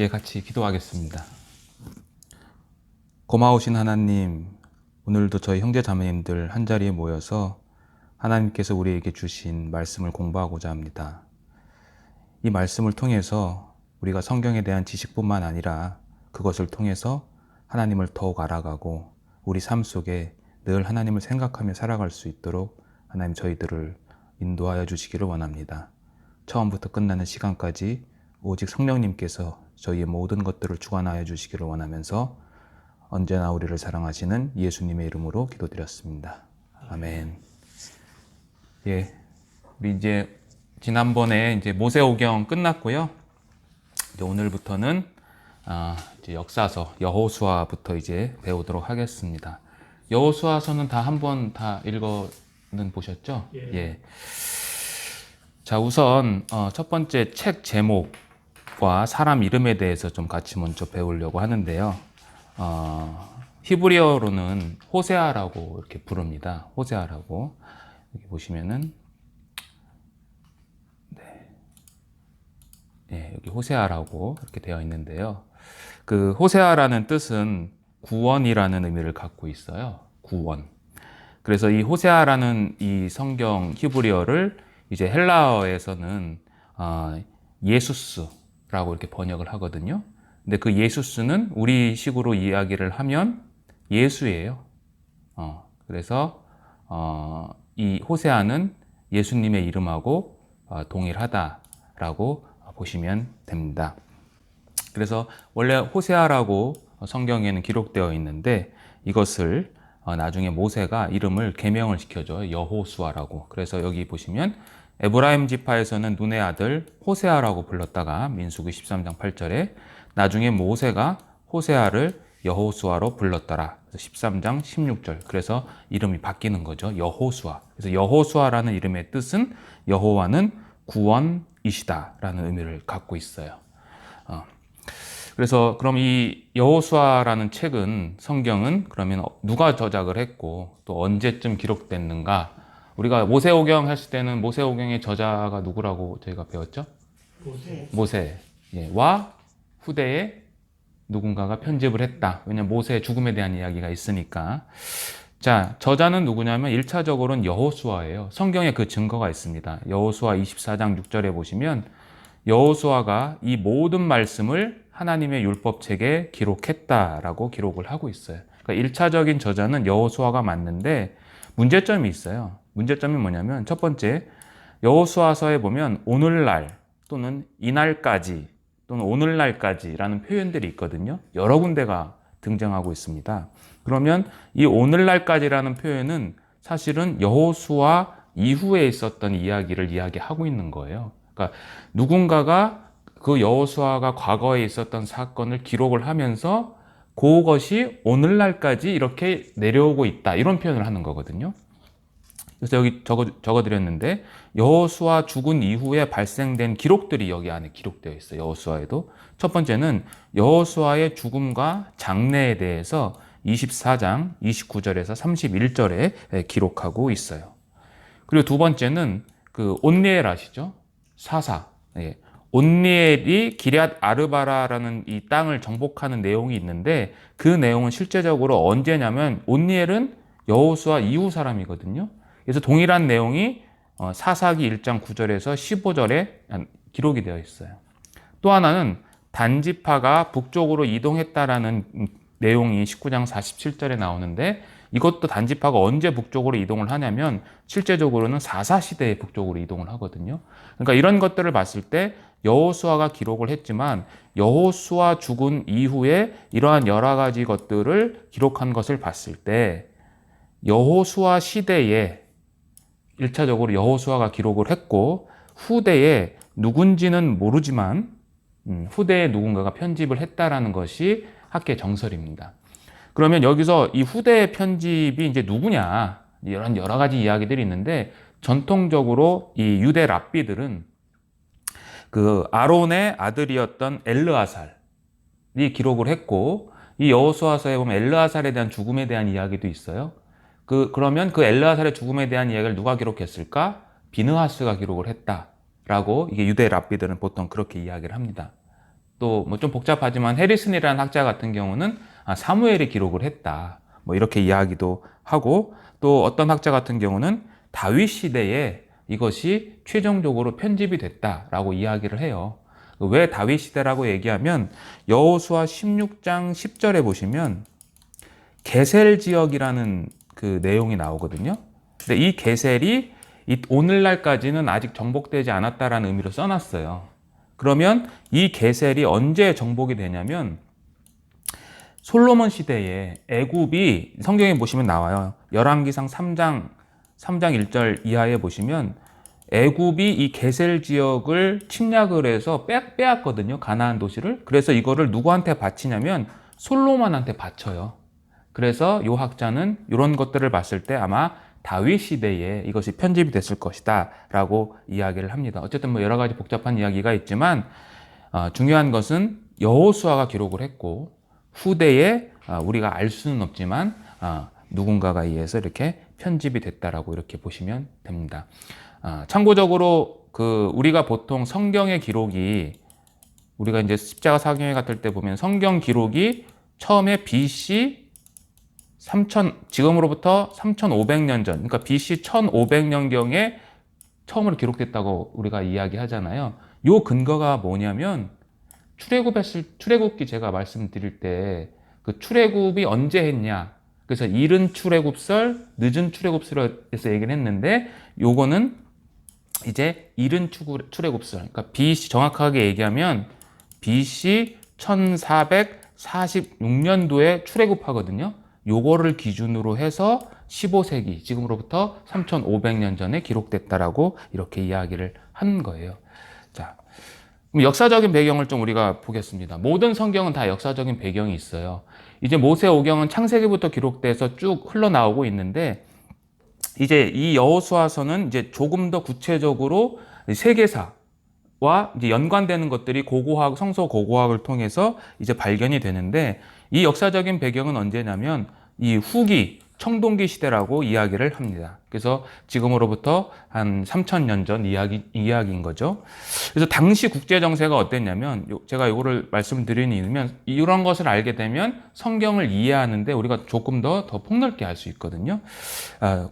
같이 기도하겠습니다. 고마우신 하나님, 오늘도 저희 형제 자매님들 한자리에 모여서 하나님께서 우리에게 주신 말씀을 공부하고자 합니다. 이 말씀을 통해서 우리가 성경에 대한 지식뿐만 아니라 그것을 통해서 하나님을 더욱 알아가고 우리 삶 속에 늘 하나님을 생각하며 살아갈 수 있도록 하나님 저희들을 인도하여 주시기를 원합니다. 처음부터 끝나는 시간까지 오직 성령님께서 저희의 모든 것들을 주관하여 주시기를 원하면서 언제나 우리를 사랑하시는 예수님의 이름으로 기도드렸습니다. 아멘. 우리 이제 지난번에 모세오경 끝났고요. 이제 오늘부터는 이제 역사서 여호수아부터 이제 배우도록 하겠습니다. 여호수아서는 다 한번 다 읽어는 보셨죠? 예. 자, 우선 첫 번째 책 제목과 사람 이름에 대해서 좀 같이 먼저 배우려고 하는데요. 히브리어로는 호세아라고 이렇게 부릅니다. 호세아라고. 여기 보시면은 여기 호세아라고 이렇게 되어 있는데요. 그 호세아라는 뜻은 구원이라는 의미를 갖고 있어요. 구원. 그래서 이 호세아라는 이 성경 히브리어를 이제 헬라어에서는 예수스라고 이렇게 번역을 하거든요. 근데 그 예수스는 우리 식으로 이야기를 하면 예수예요. 그래서 이 호세아는 예수님의 이름하고 동일하다라고 보시면 됩니다. 그래서 원래 호세아라고 성경에는 기록되어 있는데 이것을 나중에 모세가 이름을 개명을 시켜줘요. 여호수아라고. 그래서 여기 보시면 에브라임 지파에서는 눈의 아들 호세아라고 불렀다가 민수기 13장 8절에 나중에 모세가 호세아를 여호수아로 불렀더라. 13장 16절. 그래서 이름이 바뀌는 거죠. 여호수아. 그래서 여호수아라는 이름의 뜻은 여호와는 구원이시다라는 의미를 갖고 있어요. 그래서 그럼 이 여호수아라는 책은 성경은 그러면 누가 저작을 했고 또 언제쯤 기록됐는가? 우리가 모세오경 했을 때는 모세오경의 저자가 누구라고 저희가 배웠죠? 모세와 후대에 누군가가 편집을 했다. 왜냐하면 모세의 죽음에 대한 이야기가 있으니까. 자, 저자는 누구냐면 1차적으로는 여호수아예요. 성경에 그 증거가 있습니다. 여호수아 24장 6절에 보시면 여호수아가 이 모든 말씀을 하나님의 율법책에 기록했다라고 기록을 하고 있어요. 그러니까 1차적인 저자는 여호수아가 맞는데 문제점이 있어요. 문제점이 뭐냐면 첫 번째, 여호수아서에 보면 오늘날 또는 이날까지 또는 오늘날까지라는 표현들이 있거든요. 여러 군데가 등장하고 있습니다. 그러면 이 오늘날까지라는 표현은 사실은 여호수아 이후에 있었던 이야기를 이야기하고 있는 거예요. 그러니까 누군가가 그 여호수아가 과거에 있었던 사건을 기록을 하면서 그것이 오늘날까지 이렇게 내려오고 있다. 이런 표현을 하는 거거든요. 그래서 여기 적어드렸는데 여호수아 죽은 이후에 발생된 기록들이 여기 안에 기록되어 있어요. 여호수아에도. 첫 번째는 여호수아의 죽음과 장례에 대해서 24장 29절에서 31절에 기록하고 있어요. 그리고 두 번째는 그 온니엘 아시죠? 사사. 온니엘이 기럇 아르바라라는 이 땅을 정복하는 내용이 있는데 그 내용은 실제적으로 언제냐면 온니엘은 여호수아 이후 사람이거든요. 그래서 동일한 내용이 사사기 1장 9절에서 15절에 기록이 되어 있어요. 또 하나는 단지파가 북쪽으로 이동했다라는 내용이 19장 47절에 나오는데 이것도 단지파가 언제 북쪽으로 이동을 하냐면 실제적으로는 사사시대에 북쪽으로 이동을 하거든요. 그러니까 이런 것들을 봤을 때 여호수아가 기록을 했지만 여호수아 죽은 이후에 이러한 여러 가지 것들을 기록한 것을 봤을 때 여호수아 시대에 1차적으로 여호수아가 기록을 했고 후대에 누군지는 모르지만 후대에 누군가가 편집을 했다라는 것이 학계 정설입니다. 그러면 여기서 이 후대의 편집이 이제 누구냐 이런 여러 가지 이야기들이 있는데 전통적으로 이 유대 랍비들은 그 아론의 아들이었던 엘르아살이 기록을 했고 이 여호수아서에 보면 엘르아살에 대한 죽음에 대한 이야기도 있어요. 그러면 그 엘르아살의 죽음에 대한 이야기를 누가 기록했을까? 비느하스가 기록을 했다라고 이게 유대 랍비들은 보통 그렇게 이야기를 합니다. 또 뭐 좀 복잡하지만 해리슨이라는 학자 같은 경우는 사무엘이 기록을 했다. 뭐 이렇게 이야기도 하고, 또 어떤 학자 같은 경우는 다윗 시대에 이것이 최종적으로 편집이 됐다라고 이야기를 해요. 왜 다윗 시대라고 얘기하면 여호수아 16장 10절에 보시면 게셀 지역이라는 그 내용이 나오거든요. 근데 이 게셀이 오늘날까지는 아직 정복되지 않았다라는 의미로 써놨어요. 그러면 이 게셀이 언제 정복이 되냐면 솔로몬 시대에 애굽이, 성경에 보시면 나와요. 열왕기상 3장 1절 이하에 보시면 애굽이 이 게셀 지역을 침략을 해서 빼앗거든요. 가나안 도시를. 그래서 이거를 누구한테 바치냐면 솔로몬한테 바쳐요. 그래서 요 학자는 이런 것들을 봤을 때 아마 다윗 시대에 이것이 편집이 됐을 것이다 라고 이야기를 합니다. 어쨌든 뭐 여러 가지 복잡한 이야기가 있지만 중요한 것은 여호수아가 기록을 했고 후대에 우리가 알 수는 없지만 누군가가 의해서 이렇게 편집이 됐다라고 이렇게 보시면 됩니다. 참고적으로 우리가 보통 성경의 기록이, 우리가 이제 십자가 사경회 같을 때 보면 성경 기록이 처음에 BC 지금으로부터 3,500년 전, 그러니까 BC 1,500년경에 처음으로 기록됐다고 우리가 이야기하잖아요. 요 근거가 뭐냐면 출애굽기 제가 말씀드릴 때 그 출애굽이 언제 했냐, 그래서 이른 출애굽설, 늦은 출애굽설에서 얘기를 했는데 요거는 이제 이른 출애굽설, 그러니까 BC, 정확하게 얘기하면 BC 1446년도에 출애굽하거든요. 요거를 기준으로 해서 15세기, 지금으로부터 3,500년 전에 기록됐다라고 이렇게 이야기를 한 거예요. 자, 그럼 역사적인 배경을 좀 우리가 보겠습니다. 모든 성경은 다 역사적인 배경이 있어요. 이제 모세오경은 창세기부터 기록돼서 쭉 흘러나오고 있는데, 이제 이 여호수아서는 이제 조금 더 구체적으로 세계사와 이제 연관되는 것들이 성서 고고학을 통해서 이제 발견이 되는데, 이 역사적인 배경은 언제냐면 이 후기 청동기 시대라고 이야기를 합니다. 그래서 지금으로부터 한 3,000년 전 이야기인 거죠. 그래서 당시 국제 정세가 어땠냐면, 제가 이거를 말씀드리는 이유면 이런 것을 알게 되면 성경을 이해하는데 우리가 조금 더 폭넓게 알 수 있거든요.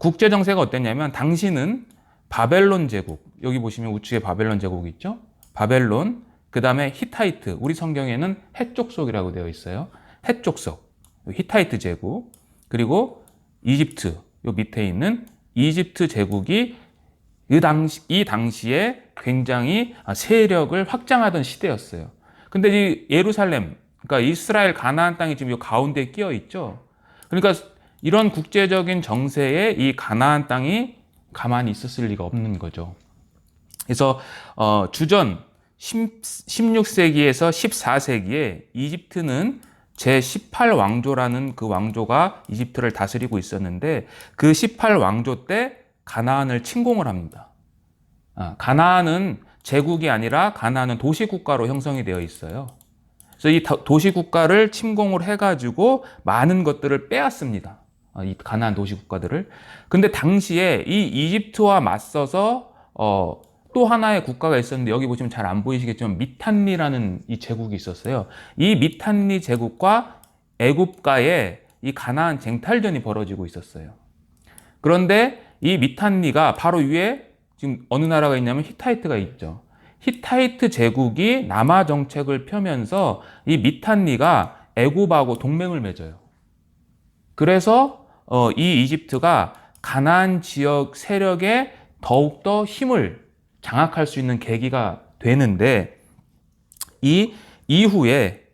국제 정세가 어땠냐면 당시는 바벨론 제국, 여기 보시면 우측에 바벨론 제국이 있죠. 바벨론, 그 다음에 히타이트, 우리 성경에는 헷족속이라고 되어 있어요. 헷족속, 히타이트 제국, 그리고 이집트, 요 밑에 있는 이집트 제국이 이 당시에 굉장히 세력을 확장하던 시대였어요. 근데 이 예루살렘, 그러니까 이스라엘 가나안 땅이 지금 요 가운데에 끼어 있죠. 그러니까 이런 국제적인 정세에 이 가나안 땅이 가만히 있었을 리가 없는 거죠. 그래서 주전 16세기에서 14세기에 이집트는 제18왕조라는 그 왕조가 이집트를 다스리고 있었는데, 그 18왕조 때 가나안을 침공을 합니다. 가나안은 제국이 아니라 가나안은 도시국가로 형성이 되어 있어요. 그래서 이 도시국가를 침공을 해가지고 많은 것들을 빼앗습니다. 이 가나안 도시국가들을. 근데 당시에 이 이집트와 맞서서 또 하나의 국가가 있었는데, 여기 보시면 잘 안 보이시겠지만 미탄니라는 이 제국이 있었어요. 이 미탄니 제국과 애굽과의 이 가나안 쟁탈전이 벌어지고 있었어요. 그런데 이 미탄니가 바로 위에 지금 어느 나라가 있냐면 히타이트가 있죠. 히타이트 제국이 남하 정책을 펴면서 이 미탄니가 애굽하고 동맹을 맺어요. 그래서 이 이집트가 가나안 지역 세력에 더욱더 힘을 장악할 수 있는 계기가 되는데, 이 이후에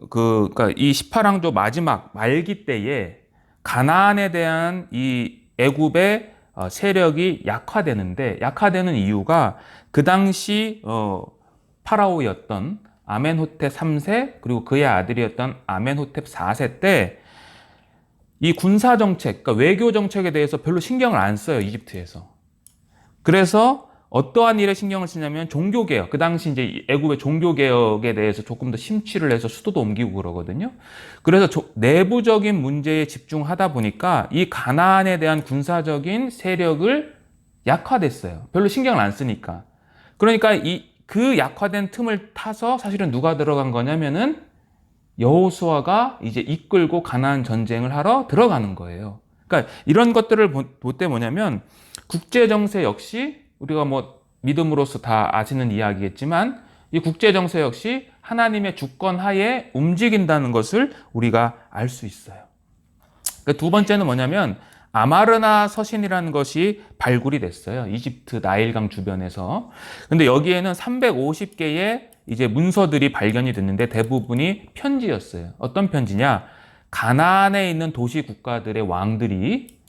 그러니까 이 18왕조 마지막 말기 때에 가나안에 대한 이 애굽의 세력이 약화되는 이유가 그 당시 파라오였던 아멘호텝 3세 그리고 그의 아들이었던 아멘호텝 4세 때 이 군사 정책, 그러니까 외교 정책에 대해서 별로 신경을 안 써요, 이집트에서. 그래서 어떠한 일에 신경을 쓰냐면 종교개혁, 그 당시 이제 애굽의 종교개혁에 대해서 조금 더 심취를 해서 수도도 옮기고 그러거든요. 그래서 내부적인 문제에 집중하다 보니까 이 가나안에 대한 군사적인 세력을 약화됐어요. 별로 신경을 안 쓰니까. 그러니까 그 약화된 틈을 타서 사실은 누가 들어간 거냐면은 여호수아가 이제 이끌고 가나안 전쟁을 하러 들어가는 거예요. 그러니까 이런 것들을 볼 때 뭐냐면 국제 정세 역시 우리가 뭐 믿음으로서 다 아시는 이야기겠지만 이 국제 정세 역시 하나님의 주권 하에 움직인다는 것을 우리가 알 수 있어요. 그러니까 두 번째는 뭐냐면 아마르나 서신이라는 것이 발굴이 됐어요. 이집트 나일강 주변에서. 근데 여기에는 350개의 이제 문서들이 발견이 됐는데 대부분이 편지였어요. 어떤 편지냐? 가나안에 있는 도시 국가들의 왕들이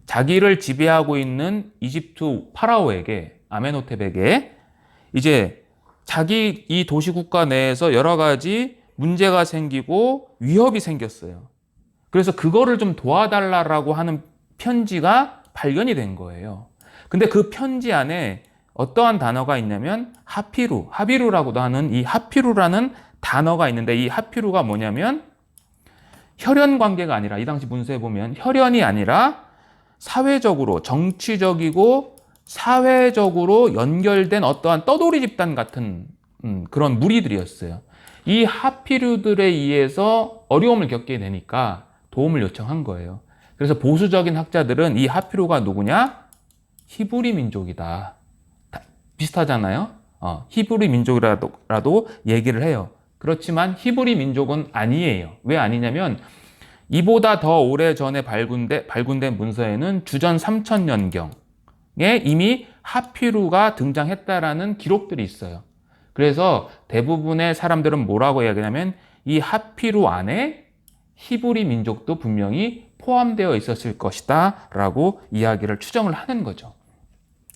자기를 지배하고 있는 이집트 파라오에게, 아멘호텝에게 이제 자기 이 도시 국가 내에서 여러 가지 문제가 생기고 위협이 생겼어요. 그래서 그거를 좀 도와달라고 하는 편지가 발견이 된 거예요. 근데 그 편지 안에 어떠한 단어가 있냐면 하비루라고도 하는 이 하피루라는 단어가 있는데 이 하피루가 뭐냐면 혈연 관계가 아니라 이 당시 문서에 보면 혈연이 아니라 사회적으로 정치적이고 사회적으로 연결된 어떠한 떠돌이 집단 같은 그런 무리들이었어요. 이 하피루들에 의해서 어려움을 겪게 되니까 도움을 요청한 거예요. 그래서 보수적인 학자들은 이 하피루가 누구냐? 히브리 민족이다. 비슷하잖아요. 히브리 민족이라도 얘기를 해요. 그렇지만 히브리 민족은 아니에요. 왜 아니냐면 이보다 더 오래전에 발군된 문서에는 주전 3000년경에 이미 하피루가 등장했다라는 기록들이 있어요. 그래서 대부분의 사람들은 뭐라고 이야기하냐면 이 하피루 안에 히브리 민족도 분명히 포함되어 있었을 것이다 라고 이야기를 추정을 하는 거죠.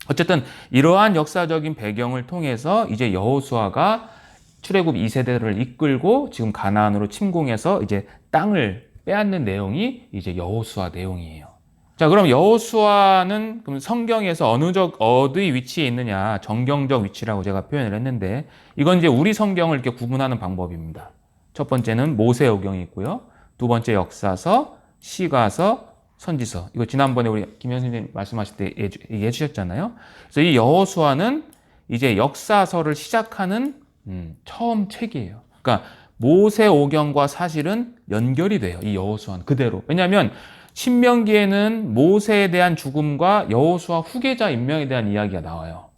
어쨌든 이러한 역사적인 배경을 통해서 이제 여호수아가 출애굽 2세대를 이끌고 지금 가나안으로 침공해서 이제 땅을 빼앗는 내용이 이제 여호수아 내용이에요. 자, 그럼 여호수아는 그럼 성경에서 어디 위치에 있느냐? 정경적 위치라고 제가 표현을 했는데 이건 이제 우리 성경을 이렇게 구분하는 방법입니다. 첫 번째는 모세오경이 있고요. 두 번째 역사서, 시가서, 선지서. 이거 지난번에 우리 김현 선생님 말씀하실 때 얘기해 주셨잖아요. 그래서 이 여호수아는 이제 역사서를 시작하는 처음 책이에요. 그러니까 모세오경과 사실은 연결이 돼요. 이 여호수아는 그대로. 왜냐하면 신명기에는 모세에 대한 죽음과 여호수아 후계자 임명에 대한 이야기가 나와요.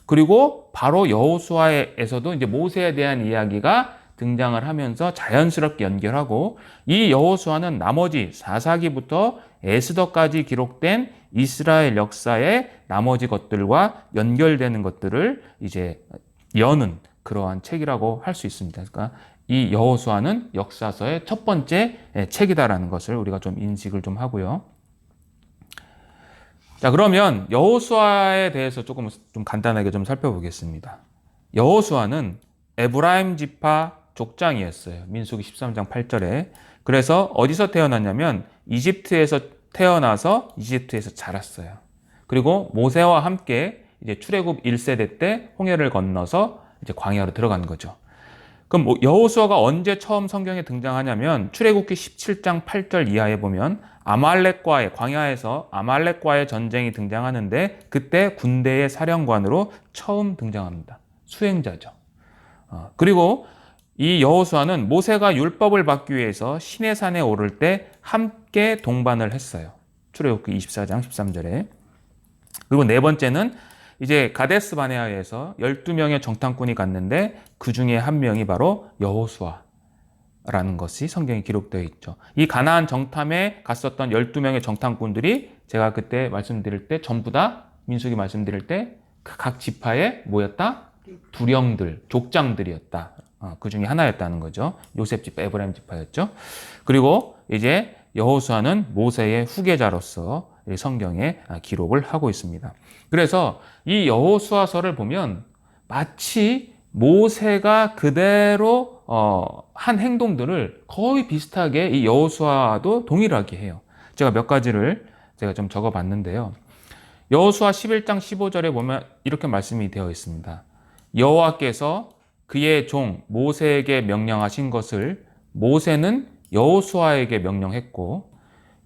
그리고 바로 여호수아에서도 이제 모세에 대한 이야기가 등장을 하면서 자연스럽게 연결하고 이 여호수아는 나머지 사사기부터 에스더까지 기록된 이스라엘 역사의 나머지 것들과 연결되는 것들을 이제 여는 그러한 책이라고 할 수 있습니다. 그러니까 이 여호수아는 역사서의 첫 번째 책이다라는 것을 우리가 좀 인식을 좀 하고요. 자, 그러면 여호수아에 대해서 조금 좀 간단하게 좀 살펴보겠습니다. 여호수아는 에브라임 지파 족장이었어요. 민수기 13장 8절에. 그래서 어디서 태어났냐면 이집트에서 태어나서 이집트에서 자랐어요. 그리고 모세와 함께 이제 출애굽 1세대 때 홍해를 건너서 이제 광야로 들어간 거죠. 그럼 여호수아가 언제 처음 성경에 등장하냐면 출애굽기 17장 8절 이하에 보면 광야에서 아말렉과의 전쟁이 등장하는데 그때 군대의 사령관으로 처음 등장합니다. 수행자죠. 그리고 이 여호수아는 모세가 율법을 받기 위해서 시내산에 오를 때 함께 동반을 했어요. 출애굽기 24장 13절에. 그리고 네 번째는 이제 가데스 바네아에서 12명의 정탐꾼이 갔는데 그 중에 한 명이 바로 여호수아라는 것이 성경에 기록되어 있죠. 이 가나안 정탐에 갔었던 12명의 정탐꾼들이 제가 그때 말씀드릴 때 전부 다 민수기 말씀드릴 때 각 지파에 뭐였다? 두령들, 족장들이었다. 그 중에 하나였다는 거죠. 요셉 지파, 에브라임 지파였죠. 그리고 이제 여호수아는 모세의 후계자로서 성경에 기록을 하고 있습니다. 그래서 이 여호수아서를 보면 마치 모세가 그대로 한 행동들을 거의 비슷하게 이 여호수아도 동일하게 해요. 제가 몇 가지를 제가 좀 적어봤는데요. 여호수아 11장 15절에 보면 이렇게 말씀이 되어 있습니다. 여호와께서 그의 종 모세에게 명령하신 것을 모세는 여호수아에게 명령했고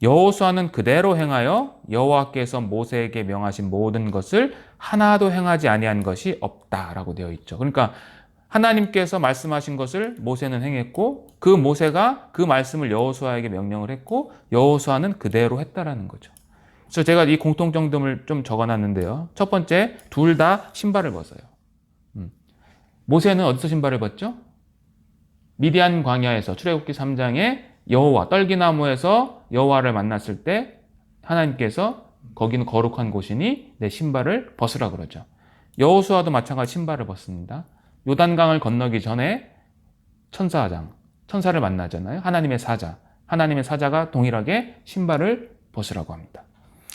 여호수아는 그대로 행하여 여호와께서 모세에게 명하신 모든 것을 하나도 행하지 아니한 것이 없다라고 되어 있죠. 그러니까 하나님께서 말씀하신 것을 모세는 행했고 그 모세가 그 말씀을 여호수아에게 명령을 했고 여호수아는 그대로 했다라는 거죠. 그래서 제가 이 공통점을 좀 적어놨는데요. 첫 번째, 둘 다 신발을 벗어요. 모세는 어디서 신발을 벗죠? 미디안 광야에서 출애굽기 3장에 여호와 떨기나무에서 여호와를 만났을 때 하나님께서 거기는 거룩한 곳이니 내 신발을 벗으라 그러죠. 여호수아도 마찬가지 신발을 벗습니다. 요단강을 건너기 전에 천사를 만나잖아요. 하나님의 사자가 동일하게 신발을 벗으라고 합니다.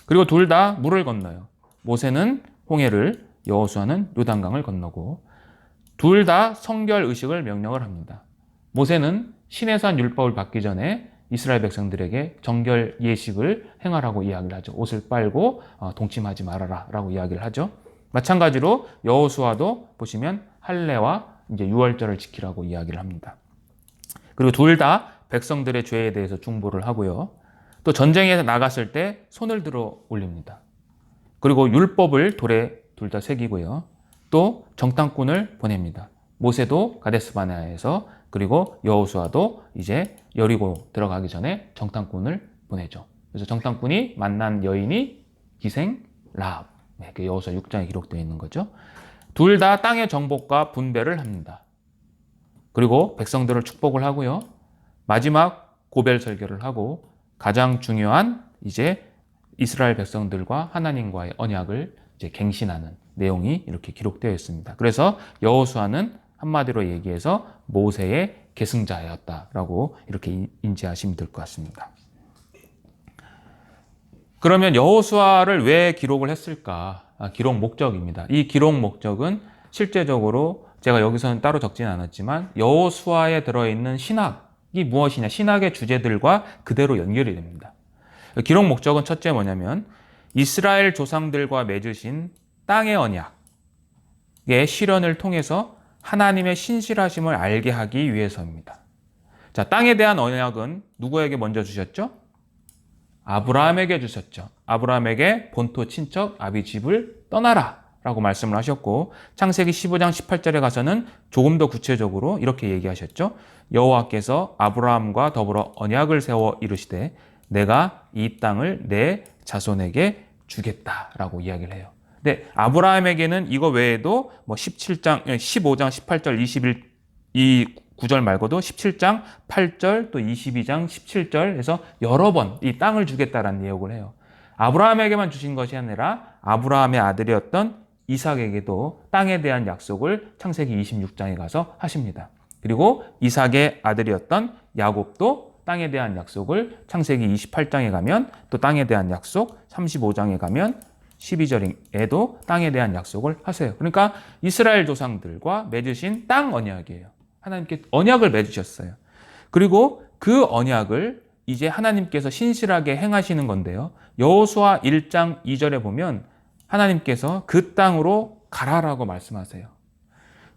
그리고 둘 다 물을 건너요. 모세는 홍해를, 여호수아는 요단강을 건너고 둘 다 성결 의식을 명령을 합니다. 모세는 시내산 율법을 받기 전에 이스라엘 백성들에게 정결 예식을 행하라고 이야기를 하죠. 옷을 빨고 동침하지 말아라 라고 이야기를 하죠. 마찬가지로 여호수아도 보시면 할례와 이제 유월절을 지키라고 이야기를 합니다. 그리고 둘 다 백성들의 죄에 대해서 중보를 하고요. 또 전쟁에 나갔을 때 손을 들어 올립니다. 그리고 율법을 돌에 둘 다 새기고요. 또 정탐꾼을 보냅니다. 모세도 가데스 바네아에서 그리고 여호수아도 이제 여리고 들어가기 전에 정탐꾼을 보내죠. 그래서 정탐꾼이 만난 여인이 기생 라합. 그 여호수아 6장에 기록되어 있는 거죠. 둘 다 땅의 정복과 분배를 합니다. 그리고 백성들을 축복을 하고요. 마지막 고별 설교를 하고 가장 중요한 이제 이스라엘 백성들과 하나님과의 언약을 이제 갱신하는 내용이 이렇게 기록되어 있습니다. 그래서 여호수아는 한마디로 얘기해서 모세의 계승자였다라고 이렇게 인지하시면 될 것 같습니다. 그러면 여호수아를 왜 기록을 했을까? 기록 목적입니다. 이 기록 목적은 실제적으로 제가 여기서는 따로 적지는 않았지만 여호수아에 들어있는 신학이 무엇이냐, 신학의 주제들과 그대로 연결이 됩니다. 기록 목적은 첫째 뭐냐면 이스라엘 조상들과 맺으신 땅의 언약의 실현을 통해서 하나님의 신실하심을 알게 하기 위해서입니다. 자, 땅에 대한 언약은 누구에게 먼저 주셨죠? 아브라함에게 주셨죠. 아브라함에게 본토 친척 아비 집을 떠나라 라고 말씀을 하셨고 창세기 15장 18절에 가서는 조금 더 구체적으로 이렇게 얘기하셨죠. 여호와께서 아브라함과 더불어 언약을 세워 이르시되 내가 이 땅을 내 자손에게 주겠다라고 이야기를 해요. 근데 아브라함에게는 이거 외에도 뭐 15장 18절 21 이 구절 말고도 17장 8절 또 22장 17절 해서 여러 번 이 땅을 주겠다라는 예언을 해요. 아브라함에게만 주신 것이 아니라 아브라함의 아들이었던 이삭에게도 땅에 대한 약속을 창세기 26장에 가서 하십니다. 그리고 이삭의 아들이었던 야곱도 땅에 대한 약속을 창세기 28장에 가면 또 땅에 대한 약속 35장에 가면 12절에도 땅에 대한 약속을 하세요. 그러니까 이스라엘 조상들과 맺으신 땅 언약이에요. 하나님께 언약을 맺으셨어요. 그리고 그 언약을 이제 하나님께서 신실하게 행하시는 건데요. 여호수아 1장 2절에 보면 하나님께서 그 땅으로 가라라고 말씀하세요.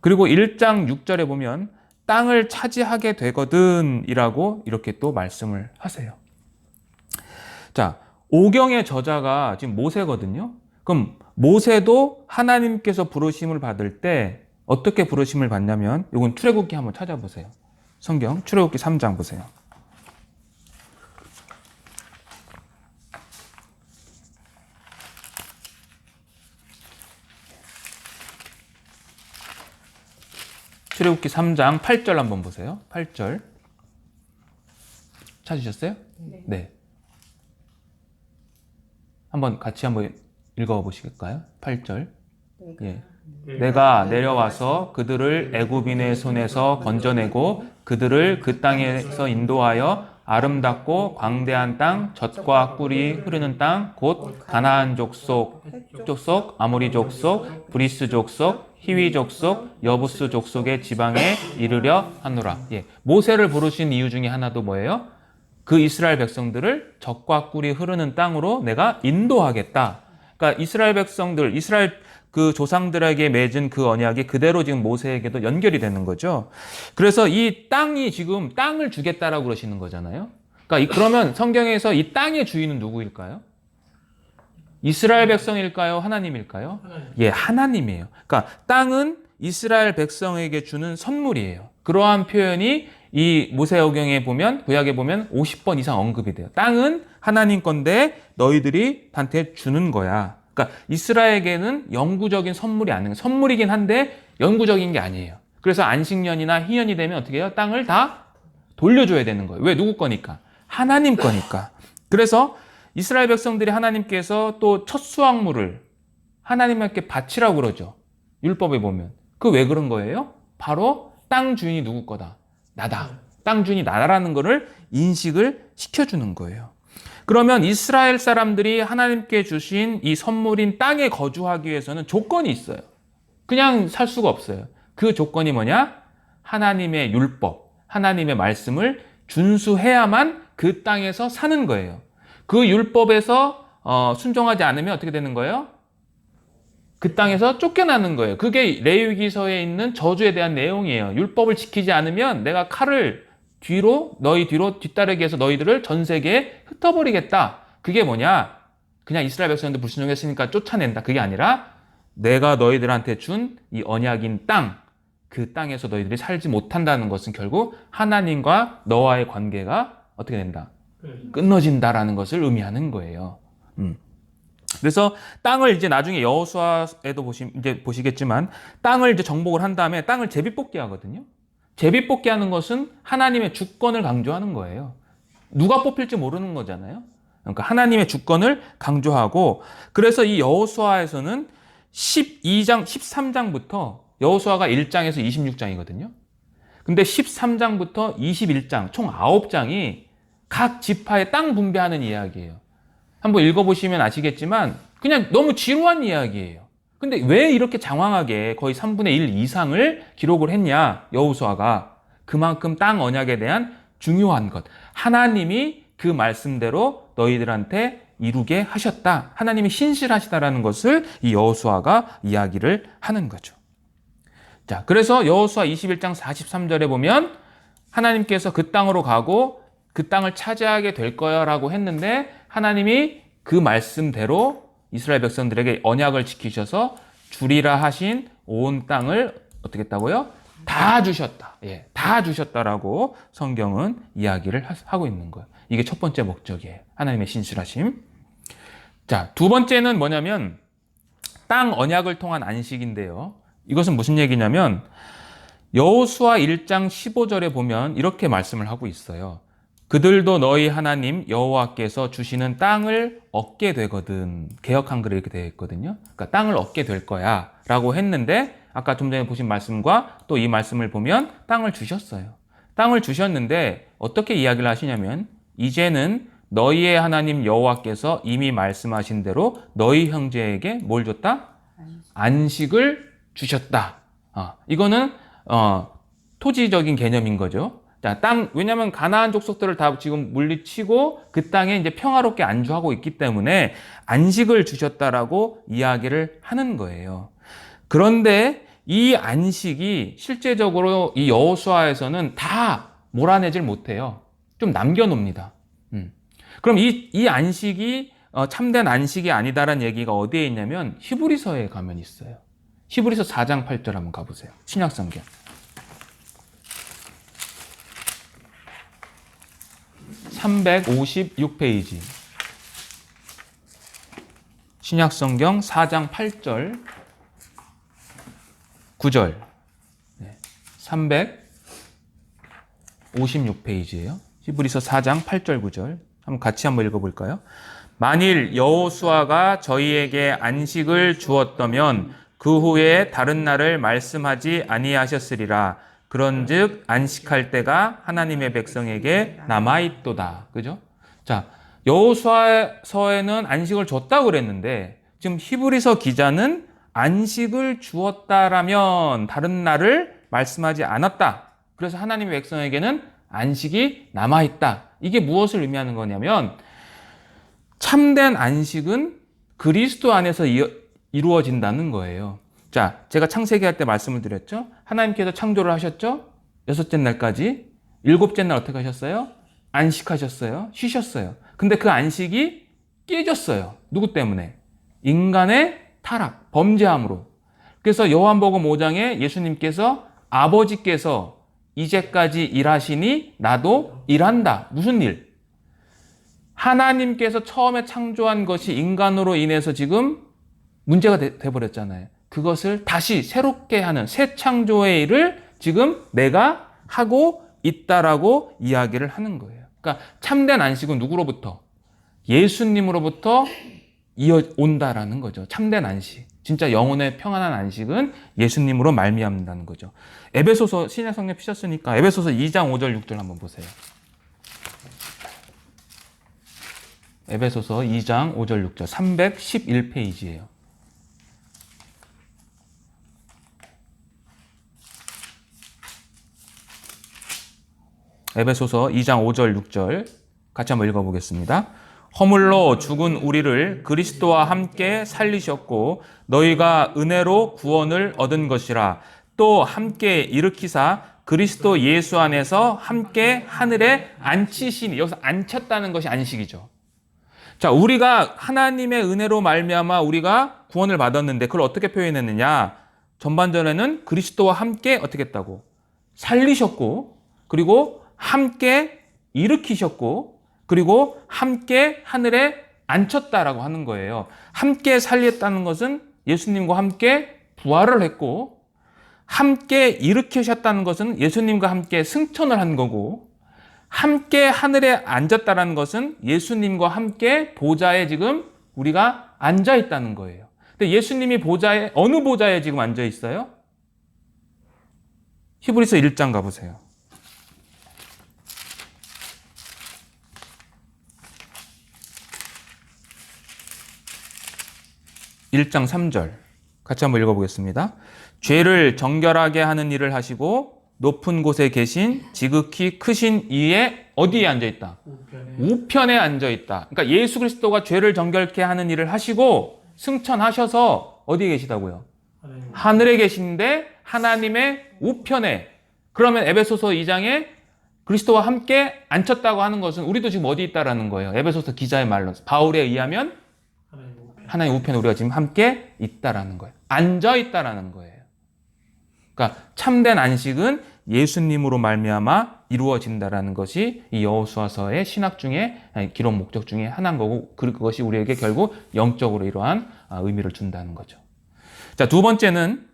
그리고 1장 6절에 보면 땅을 차지하게 되거든 이라고 이렇게 또 말씀을 하세요. 자, 오경의 저자가 지금 모세거든요. 그럼 모세도 하나님께서 부르심을 받을 때 어떻게 부르심을 받냐면 이건 출애굽기 한번 찾아보세요. 성경 출애굽기 3장 보세요. 출애굽기 3장 8절 한번 보세요. 8절 찾으셨어요? 네. 한번 같이 한번 읽어보실까요? 8절. 예. 내가 내려와서 그들을 애굽인의 손에서 건져내고 그들을 그 땅에서 인도하여 아름답고 광대한 땅, 젖과 꿀이 흐르는 땅, 곧 가나안 족속, 아모리 족속, 브리스 족속, 히위 족속, 여부스 족속의 지방에 이르려 하노라. 예. 모세를 부르신 이유 중에 하나도 뭐예요? 그 이스라엘 백성들을 젖과 꿀이 흐르는 땅으로 내가 인도하겠다. 그러니까 이스라엘 백성들, 이스라엘 그 조상들에게 맺은 그 언약이 그대로 지금 모세에게도 연결이 되는 거죠. 그래서 이 땅이 지금 땅을 주겠다라고 그러시는 거잖아요. 그러니까 그러면 성경에서 이 땅의 주인은 누구일까요? 이스라엘 백성일까요? 하나님일까요? 하나님. 예, 하나님이에요. 그러니까 땅은 이스라엘 백성에게 주는 선물이에요. 그러한 표현이 이 모세오경에 보면, 구약에 보면 50번 이상 언급이 돼요. 땅은 하나님 건데 너희들이 한테 주는 거야. 그러니까 이스라엘에게는 영구적인 선물이 아닌, 선물이긴 한데 영구적인 게 아니에요. 그래서 안식년이나 희년이 되면 어떻게 해요? 땅을 다 돌려줘야 되는 거예요. 왜? 누구 거니까? 하나님 거니까. 그래서 이스라엘 백성들이 하나님께서 또 첫 수확물을 하나님께 바치라고 그러죠. 율법에 보면. 그 왜 그런 거예요? 바로 땅 주인이 누구 거다? 나다. 땅 주인이 나다라는 거를 인식을 시켜주는 거예요. 그러면 이스라엘 사람들이 하나님께 주신 이 선물인 땅에 거주하기 위해서는 조건이 있어요. 그냥 살 수가 없어요. 그 조건이 뭐냐? 하나님의 율법, 하나님의 말씀을 준수해야만 그 땅에서 사는 거예요. 그 율법에서 순종하지 않으면 어떻게 되는 거예요? 그 땅에서 쫓겨나는 거예요. 그게 레위기서에 있는 저주에 대한 내용이에요. 율법을 지키지 않으면 내가 칼을 너희 뒤로 뒤따르게 해서 너희들을 전 세계에 흩어버리겠다. 그게 뭐냐? 그냥 이스라엘 백성들 불순종했으니까 쫓아낸다. 그게 아니라 내가 너희들한테 준 이 언약인 땅, 그 땅에서 너희들이 살지 못한다는 것은 결국 하나님과 너와의 관계가 어떻게 된다? 끊어진다라는 것을 의미하는 거예요. 그래서 땅을 이제 나중에 여호수아에도 이제 보시겠지만 땅을 이제 정복을 한 다음에 땅을 제비뽑기 하거든요. 제비뽑기 하는 것은 하나님의 주권을 강조하는 거예요. 누가 뽑힐지 모르는 거잖아요. 그러니까 하나님의 주권을 강조하고, 그래서 이 여호수아에서는 12장, 13장부터 여호수아가 1장에서 26장이거든요. 근데 13장부터 21장, 총 9장이 각 지파의 땅 분배하는 이야기예요. 한번 읽어보시면 아시겠지만 그냥 너무 지루한 이야기예요. 근데 왜 이렇게 장황하게 거의 3분의 1 이상을 기록을 했냐? 여호수아가 그만큼 땅 언약에 대한 중요한 것, 하나님이 그 말씀대로 너희들한테 이루게 하셨다, 하나님이 신실하시다라는 것을 이 여호수아가 이야기를 하는 거죠. 자, 그래서 여호수아 21장 43절에 보면 하나님께서 그 땅으로 가고 그 땅을 차지하게 될 거야 라고 했는데, 하나님이 그 말씀대로 이스라엘 백성들에게 언약을 지키셔서 주리라 하신 온 땅을 어떻게 했다고요? 다 주셨다. 예, 다 주셨다라고 성경은 이야기를 하고 있는 거예요. 이게 첫 번째 목적이에요. 하나님의 신실하심. 자, 두 번째는 뭐냐면 땅 언약을 통한 안식인데요. 이것은 무슨 얘기냐면 여호수아 1장 15절에 보면 이렇게 말씀을 하고 있어요. 그들도 너희 하나님 여호와께서 주시는 땅을 얻게 되거든. 개역 한글에 이렇게 되어 있거든요. 그러니까 땅을 얻게 될 거야 라고 했는데, 아까 좀 전에 보신 말씀과 또 이 말씀을 보면 땅을 주셨어요. 땅을 주셨는데 어떻게 이야기를 하시냐면, 이제는 너희의 하나님 여호와께서 이미 말씀하신 대로 너희 형제에게 뭘 줬다? 안식을 주셨다. 이거는 토지적인 개념인 거죠. 자, 왜냐면 가나안 족속들을 다 지금 물리치고 그 땅에 이제 평화롭게 안주하고 있기 때문에 안식을 주셨다라고 이야기를 하는 거예요. 그런데 이 안식이 실제적으로 이 여호수아에서는 다 몰아내질 못해요. 좀 남겨놓습니다. 그럼 이 안식이 참된 안식이 아니다라는 얘기가 어디에 있냐면 히브리서에 가면 있어요. 히브리서 4장 8절 한번 가보세요. 신약성경. 356페이지. 신약성경 4장 8절, 9절. 356페이지예요. 히브리서 4장 8절, 9절. 같이 한번 읽어볼까요? 만일 여호수아가 저희에게 안식을 주었다면 그 후에 다른 날을 말씀하지 아니하셨으리라. 그런즉 안식할 때가 하나님의 백성에게 남아있도다. 그죠? 자, 여호수아서에는 안식을 줬다고 그랬는데 지금 히브리서 기자는 안식을 주었다라면 다른 날을 말씀하지 않았다. 그래서 하나님의 백성에게는 안식이 남아있다. 이게 무엇을 의미하는 거냐면 참된 안식은 그리스도 안에서 이루어진다는 거예요. 자, 제가 창세기 할 때 말씀을 드렸죠. 하나님께서 창조를 하셨죠. 6째 날까지. 7째 날 어떻게 하셨어요? 안식하셨어요. 쉬셨어요. 근데 그 안식이 깨졌어요. 누구 때문에? 인간의 타락, 범죄함으로. 그래서 요한복음 5장에 예수님께서 아버지께서 이제까지 일하시니 나도 일한다. 무슨 일? 하나님께서 처음에 창조한 것이 인간으로 인해서 지금 문제가 돼버렸잖아요. 그것을 다시 새롭게 하는 새 창조의 일을 지금 내가 하고 있다라고 이야기를 하는 거예요. 그러니까 참된 안식은 누구로부터? 예수님으로부터 이어온다라는 거죠. 참된 안식. 진짜 영혼의 평안한 안식은 예수님으로 말미암는다는 거죠. 에베소서 신약 성경 피셨으니까 에베소서 2장 5절 6절 한번 보세요. 에베소서 2장 5절 6절 311페이지예요. 에베소서 2장 5절 6절 같이 한번 읽어보겠습니다. 허물로 죽은 우리를 그리스도와 함께 살리셨고 너희가 은혜로 구원을 얻은 것이라. 또 함께 일으키사 그리스도 예수 안에서 함께 하늘에 앉히시니. 여기서 앉혔다는 것이 안식이죠. 자, 우리가 하나님의 은혜로 말미암아 우리가 구원을 받았는데 그걸 어떻게 표현했느냐? 전반전에는 그리스도와 함께 어떻게 했다고? 살리셨고, 그리고 함께 일으키셨고, 그리고 함께 하늘에 앉혔다라고 하는 거예요. 함께 살렸다는 것은 예수님과 함께 부활을 했고, 함께 일으키셨다는 것은 예수님과 함께 승천을 한 거고, 함께 하늘에 앉았다라는 것은 예수님과 함께 보좌에 지금 우리가 앉아 있다는 거예요. 근데 예수님이 보좌에, 어느 보좌에 지금 앉아 있어요? 히브리서 1장 가보세요. 1장 3절 같이 한번 읽어보겠습니다. 죄를 정결하게 하는 일을 하시고 높은 곳에 계신 지극히 크신 이의 어디에 앉아있다? 우편에 앉아있다. 그러니까 예수 그리스도가 죄를 정결케 하는 일을 하시고 승천하셔서 어디에 계시다고요? 하늘에 계신데 하나님의 우편에. 그러면 에베소서 2장에 그리스도와 함께 앉혔다고 하는 것은 우리도 지금 어디 있다라는 거예요. 에베소서 기자의 말로 바울에 의하면 하나님 우편에 우리가 지금 함께 있다라는 거예요. 앉아 있다라는 거예요. 그러니까 참된 안식은 예수님으로 말미암아 이루어진다라는 것이 이 여호수아서의 신학 중에 기록 목적 중에 하나인 거고 그것이 우리에게 결국 영적으로 이러한 의미를 준다는 거죠. 자, 두 번째는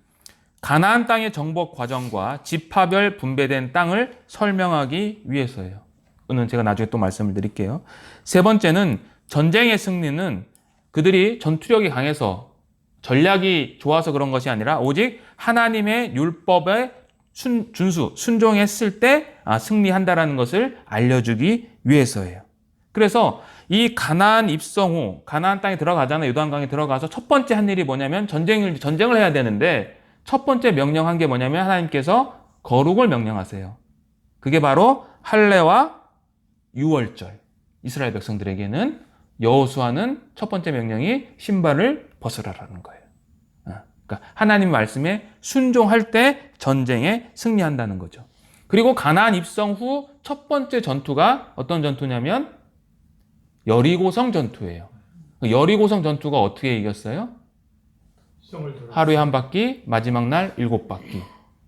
가나안 땅의 정복 과정과 지파별 분배된 땅을 설명하기 위해서예요. 이거는 제가 나중에 또 말씀을 드릴게요. 세 번째는 전쟁의 승리는 그들이 전투력이 강해서 전략이 좋아서 그런 것이 아니라 오직 하나님의 율법에 순종했을 때 승리한다라는 것을 알려주기 위해서예요. 그래서 이 가나안 입성 후 가나안 땅에 들어가잖아요. 요단강에 들어가서 첫 번째 한 일이 뭐냐면 전쟁을 해야 되는데 첫 번째 명령한 게 뭐냐면 하나님께서 거룩을 명령하세요. 그게 바로 할례와 유월절. 이스라엘 백성들에게는 여호수아는 첫 번째 명령이 신발을 벗으라라는 거예요. 그러니까 하나님 말씀에 순종할 때 전쟁에 승리한다는 거죠. 그리고 가나안 입성 후 첫 번째 전투가 어떤 전투냐면 여리고성 전투예요. 여리고성 전투가 어떻게 이겼어요? 하루에 한 바퀴, 마지막 날 7바퀴,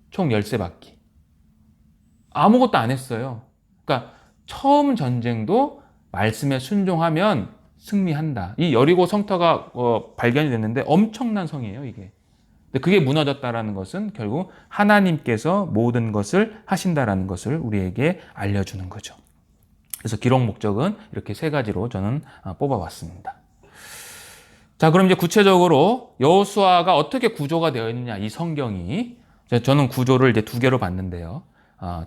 총 13바퀴. 아무것도 안 했어요. 그러니까 처음 전쟁도 말씀에 순종하면 승리한다. 이 여리고 성터가 발견이 됐는데 엄청난 성이에요, 이게. 근데 그게 무너졌다라는 것은 결국 하나님께서 모든 것을 하신다라는 것을 우리에게 알려주는 거죠. 그래서 기록 목적은 이렇게 세 가지로 저는 뽑아봤습니다. 자, 그럼 이제 구체적으로 여호수아가 어떻게 구조가 되어 있느냐, 이 성경이. 저는 구조를 이제 두 개로 봤는데요.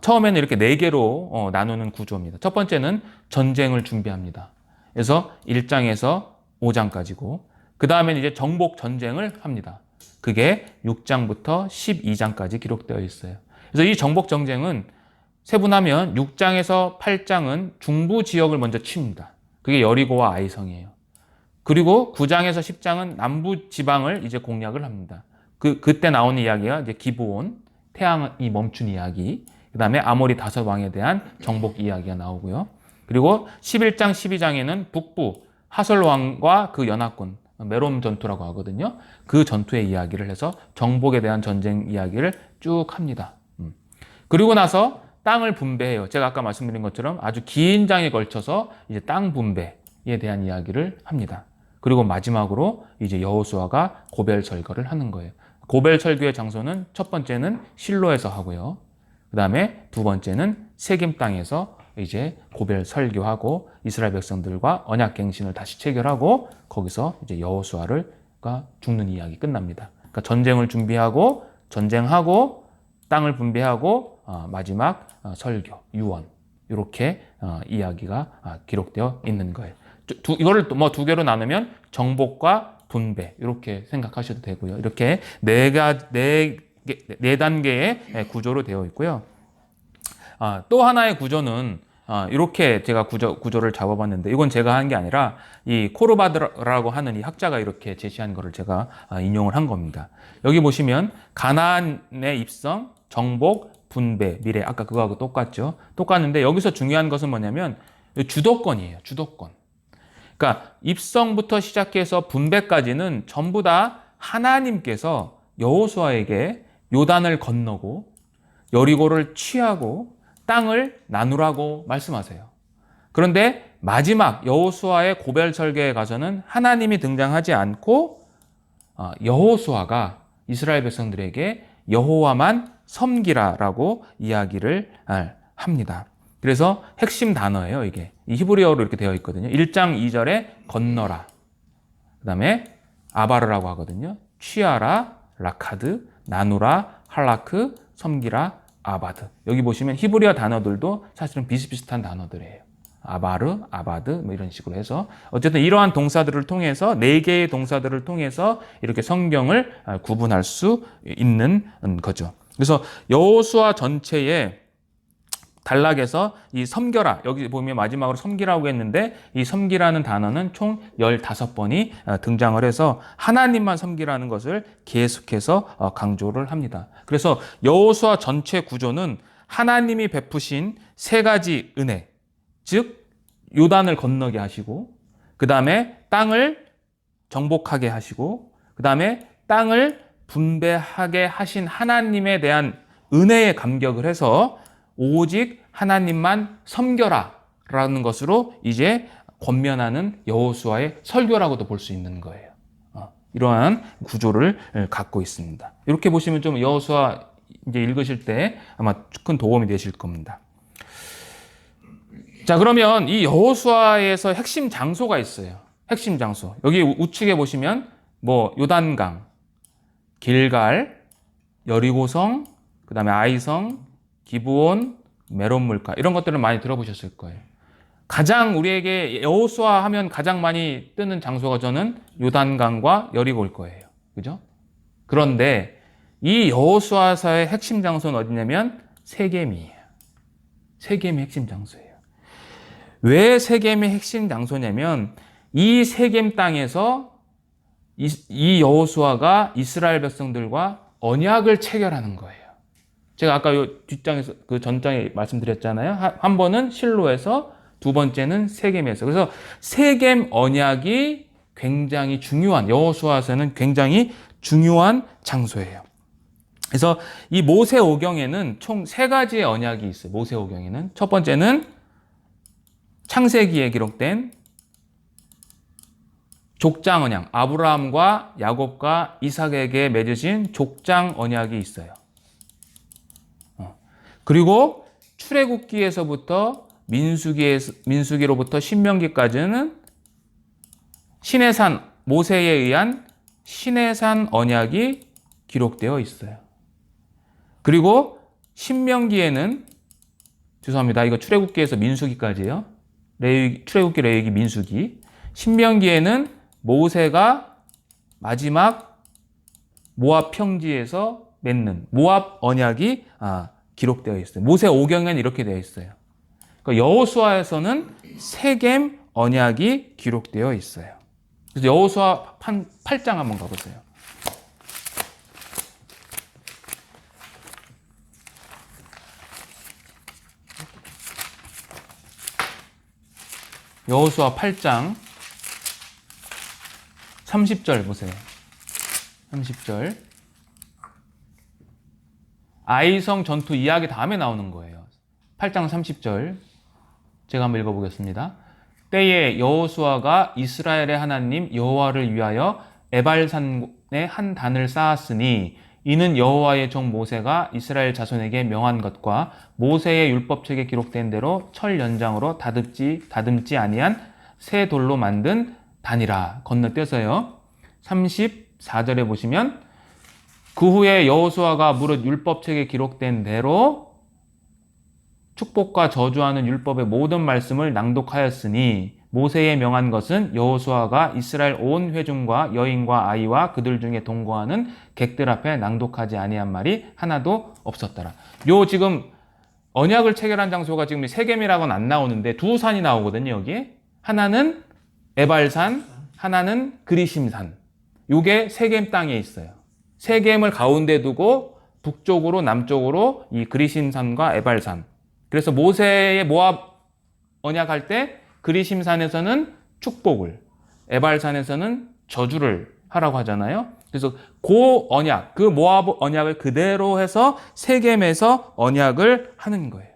처음에는 이렇게 네 개로 나누는 구조입니다. 첫 번째는 전쟁을 준비합니다. 그래서 1장에서 5장까지고, 그 다음에는 이제 정복 전쟁을 합니다. 그게 6장부터 12장까지 기록되어 있어요. 그래서 이 정복 전쟁은 세분하면 6장에서 8장은 중부 지역을 먼저 칩니다. 그게 여리고와 아이성이에요. 그리고 9장에서 10장은 남부 지방을 이제 공략을 합니다. 그때 나오는 이야기가 이제 기브온, 태양이 멈춘 이야기, 그 다음에 아모리 5왕에 대한 정복 이야기가 나오고요. 그리고 11장, 12장에는 북부 하솔 왕과 그 연합군 메롬 전투라고 하거든요. 그 전투의 이야기를 해서 정복에 대한 전쟁 이야기를 쭉 합니다. 그리고 나서 땅을 분배해요. 제가 아까 말씀드린 것처럼 아주 긴 장에 걸쳐서 이제 땅 분배에 대한 이야기를 합니다. 그리고 마지막으로 이제 여호수아가 고벨 설교를 하는 거예요. 고벨 설교의 장소는 첫 번째는 실로에서 하고요. 그 다음에 두 번째는 세겜 땅에서 이제 고벨 설교하고 이스라엘 백성들과 언약 갱신을 다시 체결하고 거기서 이제 여호수아가 죽는 이야기 끝납니다. 그러니까 전쟁을 준비하고 전쟁하고 땅을 분배하고 마지막 설교, 유언 이렇게 이야기가 기록되어 있는 거예요. 이거를 뭐 두 개로 나누면 정복과 분배 이렇게 생각하셔도 되고요. 이렇게 네 단계의 구조로 되어 있고요. 또 하나의 구조는 이렇게 제가 구조를 잡아봤는데 이건 제가 한 게 아니라 이 코르바드라고 하는 이 학자가 이렇게 제시한 거를 제가 인용을 한 겁니다. 여기 보시면 가나안의 입성, 정복, 분배, 미래 아까 그거하고 똑같죠. 똑같은데 여기서 중요한 것은 뭐냐면 주도권이에요. 주도권. 그러니까 입성부터 시작해서 분배까지는 전부 다 하나님께서 여호수아에게 요단을 건너고 여리고를 취하고 땅을 나누라고 말씀하세요. 그런데 마지막 여호수아의 고벨 설교에 가서는 하나님이 등장하지 않고 여호수아가 이스라엘 백성들에게 여호와만 섬기라라고 이야기를 합니다. 그래서 핵심 단어예요, 이게. 이 히브리어로 이렇게 되어 있거든요. 1장 2절에 건너라. 그 다음에 아바르라고 하거든요. 취하라, 라카드, 나누라, 할라크, 섬기라, 아바드. 여기 보시면 히브리어 단어들도 사실은 비슷비슷한 단어들이에요. 아바르, 아바드 뭐 이런 식으로 해서 어쨌든 이러한 동사들을 통해서 4개의 동사들을 통해서 이렇게 성경을 구분할 수 있는 거죠. 그래서 여호수아 전체에 단락에서 이 섬겨라, 여기 보면 마지막으로 섬기라고 했는데 이 섬기라는 단어는 총 15번이 등장을 해서 하나님만 섬기라는 것을 계속해서 강조를 합니다. 그래서 여호수아 전체 구조는 하나님이 베푸신 3가지 은혜, 즉 요단을 건너게 하시고 그 다음에 땅을 정복하게 하시고 그 다음에 땅을 분배하게 하신 하나님에 대한 은혜에 감격을 해서 오직 하나님만 섬겨라 라는 것으로 이제 권면하는 여호수아의 설교라고도 볼 수 있는 거예요. 이러한 구조를 갖고 있습니다. 이렇게 보시면 좀 여호수아 이제 읽으실 때 아마 큰 도움이 되실 겁니다. 자, 그러면 이 여호수아에서 핵심 장소가 있어요. 핵심 장소. 여기 우측에 보시면 뭐 요단강, 길갈, 여리고성, 그 다음에 아이성, 기브온, 메론물가 이런 것들을 많이 들어보셨을 거예요. 가장 우리에게 여호수아 하면 가장 많이 뜨는 장소가 저는 요단강과 여리고일 거예요. 그죠? 그런데 이 여호수아서의 핵심 장소는 어디냐면 세겜이에요. 세겜이 핵심 장소예요. 왜 세겜이 핵심 장소냐면 이 세겜 땅에서 이 여호수아가 이스라엘 백성들과 언약을 체결하는 거예요. 제가 아까 요 뒷장에서 그 전장에 말씀드렸잖아요. 한 번은 실로에서 두 번째는 세겜에서. 그래서 세겜 언약이 굉장히 중요한 여호수아서는 굉장히 중요한 장소예요. 그래서 이 모세오경에는 총 3가지의 언약이 있어요. 모세오경에는 첫 번째는 창세기에 기록된 족장 언약, 아브라함과 야곱과 이삭에게 맺으신 족장 언약이 있어요. 그리고 출애굽기에서부터 민수기로부터 신명기까지는 시내산 모세에 의한 시내산 언약이 기록되어 있어요. 그리고 신명기에는 죄송합니다. 이거 출애굽기에서 민수기까지예요. 출애굽기, 레위기, 민수기. 신명기에는 모세가 마지막 모압 평지에서 맺는 모압 언약이 기록되어 있어요. 모세오경에는 이렇게 되어 있어요. 그러니까 여호수아에서는 세겜 언약이 기록되어 있어요. 그래서 여호수아 8장 한번 가보세요. 여호수아 8장 30절 보세요. 30절. 아이성 전투 이야기 다음에 나오는 거예요. 8장 30절. 제가 한번 읽어보겠습니다. 때에 여호수아가 이스라엘의 하나님 여호와를 위하여 에발산에 한 단을 쌓았으니 이는 여호와의 종 모세가 이스라엘 자손에게 명한 것과 모세의 율법책에 기록된 대로 철 연장으로 다듬지 아니한 새 돌로 만든 단이라. 건너뛰어서요. 34절에 보시면 그 후에 여호수아가 무릇 율법책에 기록된 대로 축복과 저주하는 율법의 모든 말씀을 낭독하였으니 모세의 명한 것은 여호수아가 이스라엘 온 회중과 여인과 아이와 그들 중에 동거하는 객들 앞에 낭독하지 아니한 말이 하나도 없었더라. 요 지금 언약을 체결한 장소가 지금 세겜이라고는 안 나오는데 두 산이 나오거든요. 여기에 하나는 에발산, 하나는 그리심산. 요게 세겜 땅에 있어요. 세겜을 가운데 두고 북쪽으로 남쪽으로 이 그리심산과 에발산. 그래서 모세의 모압 언약할 때 그리심산에서는 축복을, 에발산에서는 저주를 하라고 하잖아요. 그래서 그 언약, 그 모압 언약을 그대로 해서 세겜에서 언약을 하는 거예요.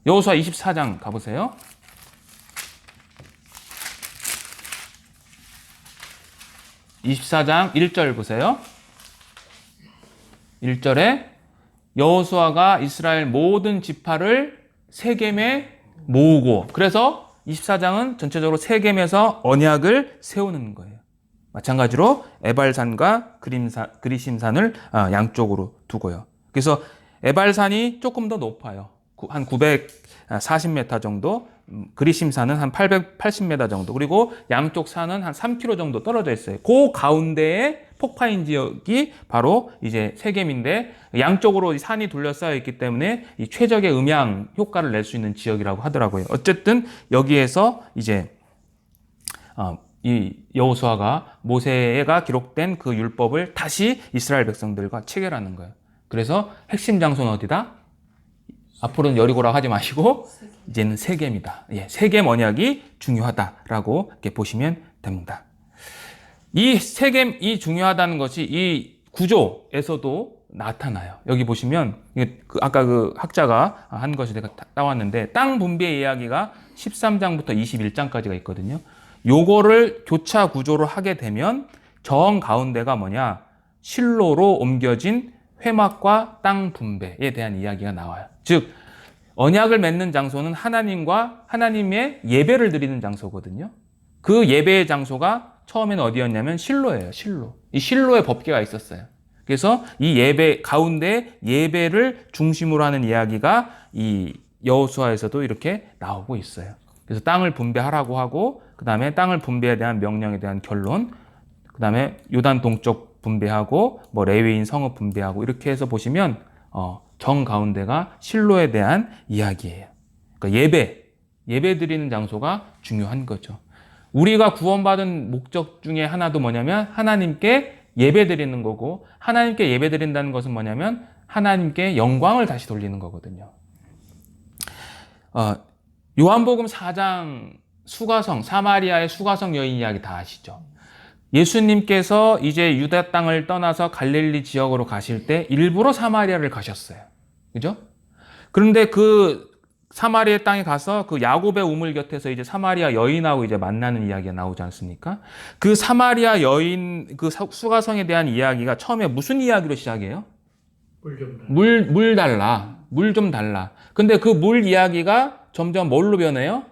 여호수아 24장 가보세요. 24장 1절 보세요. 1절에 여호수아가 이스라엘 모든 지파를 세겜에 모으고, 그래서 24장은 전체적으로 세겜에서 언약을 세우는 거예요. 마찬가지로 에발산과 그리심산을 양쪽으로 두고요. 그래서 에발산이 조금 더 높아요. 한 940m 정도, 그리심산은 한 880m 정도, 그리고 양쪽 산은 한 3km 정도 떨어져 있어요. 그 가운데에 폭파인 지역이 바로 이제 세겜인데, 양쪽으로 산이 둘러싸여 있기 때문에 이 최적의 음향 효과를 낼 수 있는 지역이라고 하더라고요. 어쨌든 여기에서 이제 이 여호수아가 모세가 기록된 그 율법을 다시 이스라엘 백성들과 체결하는 거예요. 그래서 핵심 장소는 어디다? 앞으로는 여리고라고 하지 마시고 이제는 세겜이다. 예, 세겜 언약이 중요하다라고 이렇게 보시면 됩니다. 이 세겜이 중요하다는 것이 이 구조에서도 나타나요. 여기 보시면 아까 그 학자가 한 것이 내가 따왔는데, 땅 분배 이야기가 13장부터 21장까지가 있거든요. 요거를 교차 구조로 하게 되면 정 가운데가 뭐냐? 실로로 옮겨진 회막과 땅 분배에 대한 이야기가 나와요. 즉 언약을 맺는 장소는 하나님과 하나님의 예배를 드리는 장소거든요. 그 예배의 장소가 처음에는 어디였냐면 실로예요. 실로. 이 실로의 법궤가 있었어요. 그래서 이 예배 가운데 예배를 중심으로 하는 이야기가 이 여호수아에서도 이렇게 나오고 있어요. 그래서 땅을 분배하라고 하고, 그 다음에 땅을 분배에 대한 명령에 대한 결론, 그 다음에 요단 동쪽 분배하고, 뭐 레위인 성읍 분배하고, 이렇게 해서 보시면 정 가운데가 실로에 대한 이야기예요. 그러니까 예배 드리는 장소가 중요한 거죠. 우리가 구원받은 목적 중에 하나도 뭐냐면 하나님께 예배 드리는 거고, 하나님께 예배 드린다는 것은 뭐냐면 하나님께 영광을 다시 돌리는 거거든요. 요한복음 4장 수가성, 사마리아의 수가성 여인 이야기 다 아시죠? 예수님께서 이제 유다 땅을 떠나서 갈릴리 지역으로 가실 때 일부러 사마리아를 가셨어요. 그죠? 그런데 그 사마리아 땅에 가서 그 야곱의 우물 곁에서 이제 사마리아 여인하고 이제 만나는 이야기가 나오지 않습니까? 그 사마리아 여인, 그 수가성에 대한 이야기가 처음에 무슨 이야기로 시작해요? 물 달라. 물 좀 달라. 근데 그 물 이야기가 점점 뭘로 변해요?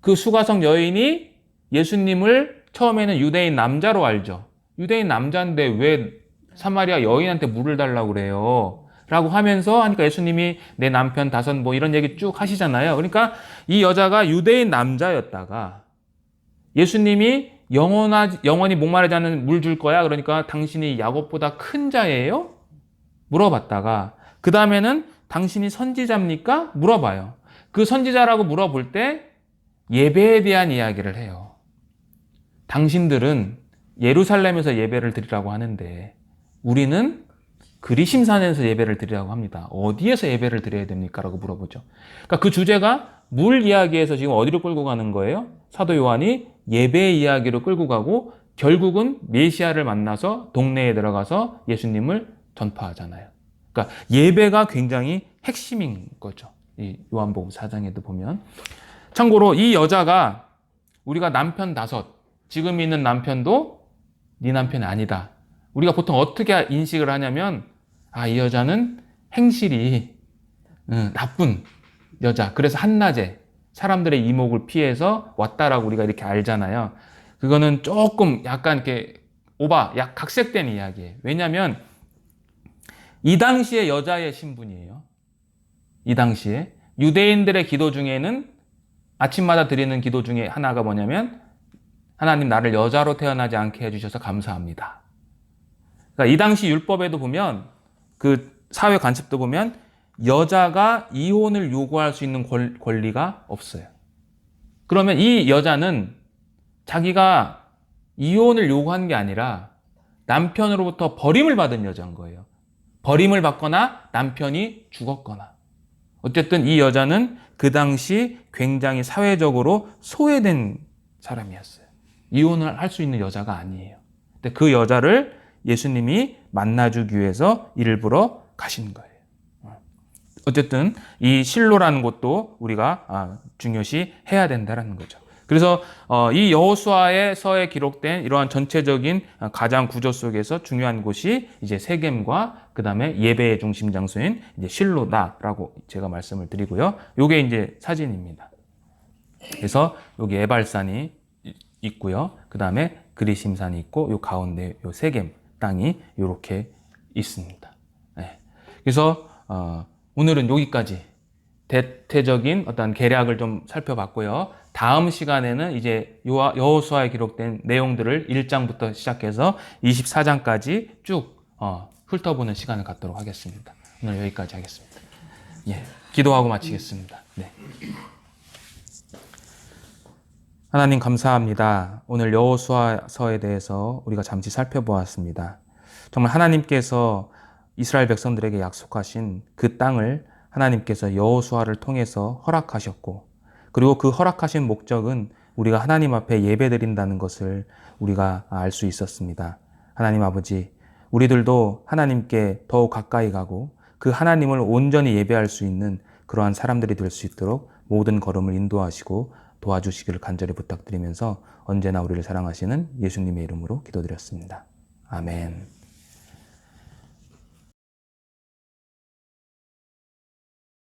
그 수가성 여인이 예수님을 처음에는 유대인 남자로 알죠. 유대인 남자인데 왜 사마리아 여인한테 물을 달라고 그래요? 라고 하면서 하니까 예수님이 내 남편 다섯 뭐 이런 얘기 쭉 하시잖아요. 그러니까 이 여자가 유대인 남자였다가 예수님이 영원히 목마르지 않는 물 줄 거야. 그러니까 당신이 야곱보다 큰 자예요? 물어봤다가 그 다음에는 당신이 선지자입니까? 물어봐요. 그 선지자라고 물어볼 때 예배에 대한 이야기를 해요. 당신들은 예루살렘에서 예배를 드리라고 하는데 우리는 그리심산에서 예배를 드리라고 합니다. 어디에서 예배를 드려야 됩니까? 라고 물어보죠. 그러니까 그 주제가 물 이야기에서 지금 어디로 끌고 가는 거예요? 사도 요한이 예배 이야기로 끌고 가고 결국은 메시아를 만나서 동네에 들어가서 예수님을 전파하잖아요. 그러니까 예배가 굉장히 핵심인 거죠. 이 요한복음 4장에도 보면. 참고로 이 여자가 우리가 남편 5, 지금 있는 남편도 네 남편이 아니다. 우리가 보통 어떻게 인식을 하냐면 이 여자는 행실이 나쁜 여자. 그래서 한낮에 사람들의 이목을 피해서 왔다라고 우리가 이렇게 알잖아요. 그거는 조금 약간 이렇게 각색된 이야기예요. 왜냐하면 이 당시의 여자의 신분이에요. 이 당시에 유대인들의 기도 중에는 아침마다 드리는 기도 중에 하나가 뭐냐면 하나님 나를 여자로 태어나지 않게 해주셔서 감사합니다. 그러니까 이 당시 율법에도 보면 그 사회 관습도 보면 여자가 이혼을 요구할 수 있는 권리가 없어요. 그러면 이 여자는 자기가 이혼을 요구한 게 아니라 남편으로부터 버림을 받은 여자인 거예요. 버림을 받거나 남편이 죽었거나. 어쨌든 이 여자는 그 당시 굉장히 사회적으로 소외된 사람이었어요. 이혼을 할 수 있는 여자가 아니에요. 근데 그 여자를 예수님이 만나주기 위해서 일부러 가신 거예요. 어쨌든 이 실로라는 것도 우리가 중요시 해야 된다는 거죠. 그래서 이 여호수아서에 기록된 이러한 전체적인 가장 구조 속에서 중요한 곳이 이제 세겜과 그 다음에 예배의 중심 장소인 이제 실로다라고 제가 말씀을 드리고요. 요게 이제 사진입니다. 그래서 여기 에발산이 있고요. 그 다음에 그리심산이 있고 요 가운데 요 세겜 땅이 이렇게 있습니다. 네. 그래서 오늘은 여기까지 대체적인 어떤 계략을 좀 살펴봤고요. 다음 시간에는 이제 여호수아에 기록된 내용들을 1장부터 시작해서 24장까지 쭉 훑어보는 시간을 갖도록 하겠습니다. 오늘 여기까지 하겠습니다. 예, 기도하고 마치겠습니다. 네. 하나님 감사합니다. 오늘 여호수아서에 대해서 우리가 잠시 살펴보았습니다. 정말 하나님께서 이스라엘 백성들에게 약속하신 그 땅을 하나님께서 여호수아를 통해서 허락하셨고, 그리고 그 허락하신 목적은 우리가 하나님 앞에 예배드린다는 것을 우리가 알 수 있었습니다. 하나님 아버지, 우리들도 하나님께 더욱 가까이 가고 그 하나님을 온전히 예배할 수 있는 그러한 사람들이 될 수 있도록 모든 걸음을 인도하시고 도와주시기를 간절히 부탁드리면서 언제나 우리를 사랑하시는 예수님의 이름으로 기도드렸습니다. 아멘.